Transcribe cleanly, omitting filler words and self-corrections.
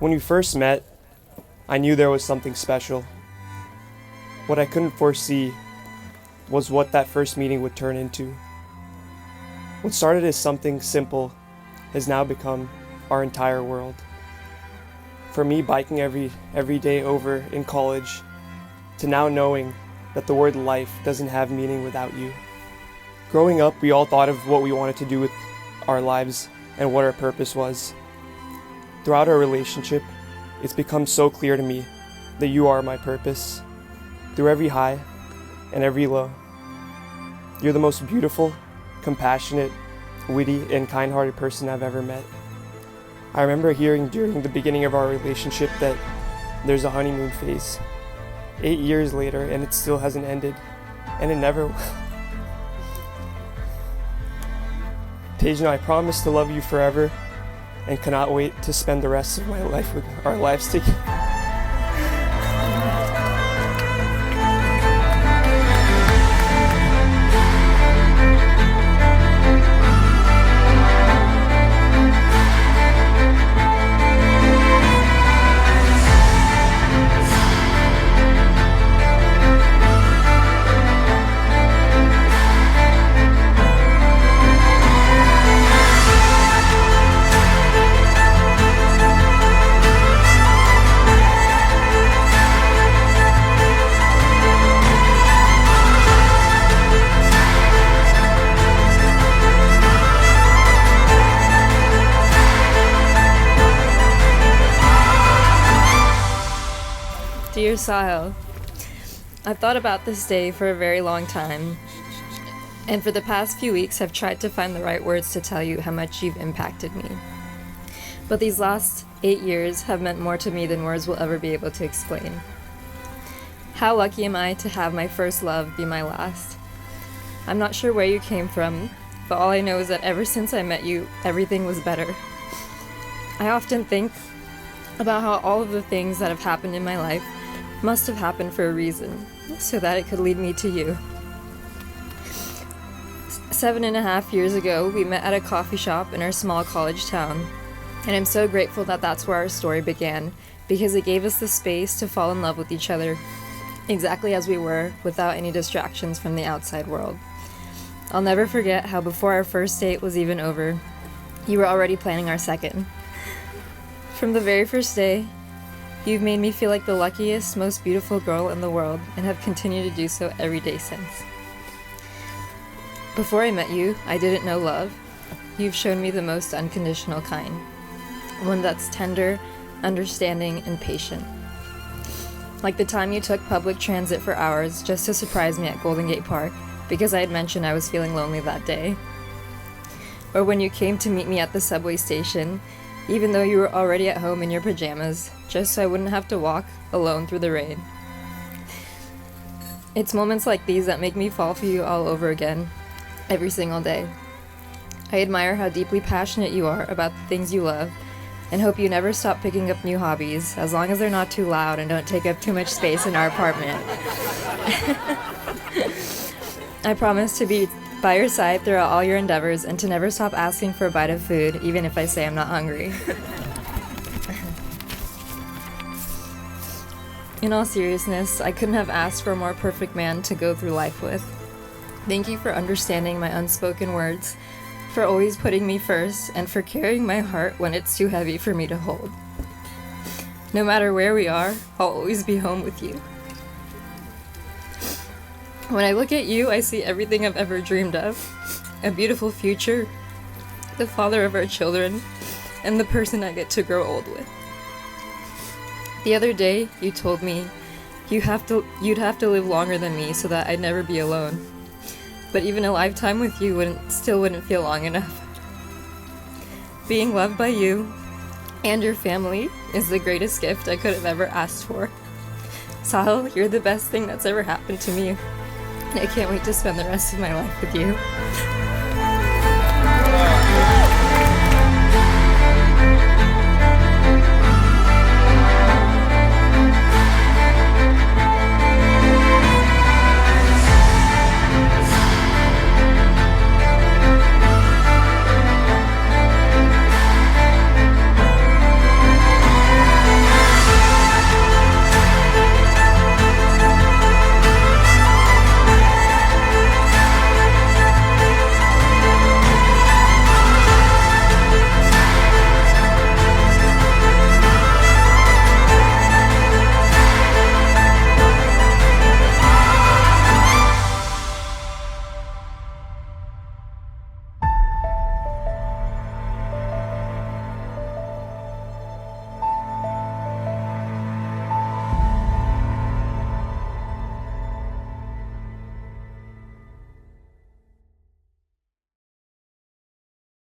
When we first met, I knew there was something special. What I couldn't foresee was what that first meeting would turn into. What started as something simple has now become our entire world. For me, biking every day over in college, to now knowing that the word life doesn't have meaning without you. Growing up, we all thought of what we wanted to do with our lives and what our purpose was. Throughout our relationship, it's become so clear to me that you are my purpose. Through every high and every low. You're the most beautiful, compassionate, witty, and kind-hearted person I've ever met. I remember hearing during the beginning of our relationship that there's a honeymoon phase. 8 years later, and it still hasn't ended. And it never will. Tejna, I promise to love you forever and cannot wait to spend the rest of my life with our lives together. Dear Sahil, I've thought about this day for a very long time, and for the past few weeks I've tried to find the right words to tell you how much you've impacted me. But these last 8 years have meant more to me than words will ever be able to explain. How lucky am I to have my first love be my last? I'm not sure where you came from, but all I know is that ever since I met you, everything was better. I often think about how all of the things that have happened in my life must have happened for a reason, so that it could lead me to you. 7.5 years ago, we met at a coffee shop in our small college town, and I'm so grateful that that's where our story began, because it gave us the space to fall in love with each other, exactly as we were, without any distractions from the outside world. I'll never forget how before our first date was even over, you were already planning our second. From the very first day, you've made me feel like the luckiest, most beautiful girl in the world, and have continued to do so every day since. Before I met you, I didn't know love. You've shown me the most unconditional kind. One that's tender, understanding, and patient. Like the time you took public transit for hours just to surprise me at Golden Gate Park, because I had mentioned I was feeling lonely that day. Or when you came to meet me at the subway station, even though you were already at home in your pajamas, just so I wouldn't have to walk alone through the rain. It's moments like these that make me fall for you all over again, every single day. I admire how deeply passionate you are about the things you love, and hope you never stop picking up new hobbies, as long as they're not too loud and don't take up too much space in our apartment. I promise to be by your side throughout all your endeavors, and to never stop asking for a bite of food, even if I say I'm not hungry. In all seriousness, I couldn't have asked for a more perfect man to go through life with. Thank you for understanding my unspoken words, for always putting me first, and for carrying my heart when it's too heavy for me to hold. No matter where we are, I'll always be home with you. When I look at you, I see everything I've ever dreamed of. A beautiful future, the father of our children, and the person I get to grow old with. The other day, you told me you'd have to live longer than me so that I'd never be alone. But even a lifetime with you wouldn't feel long enough. Being loved by you and your family is the greatest gift I could have ever asked for. Sahil, you're the best thing that's ever happened to me. I can't wait to spend the rest of my life with you.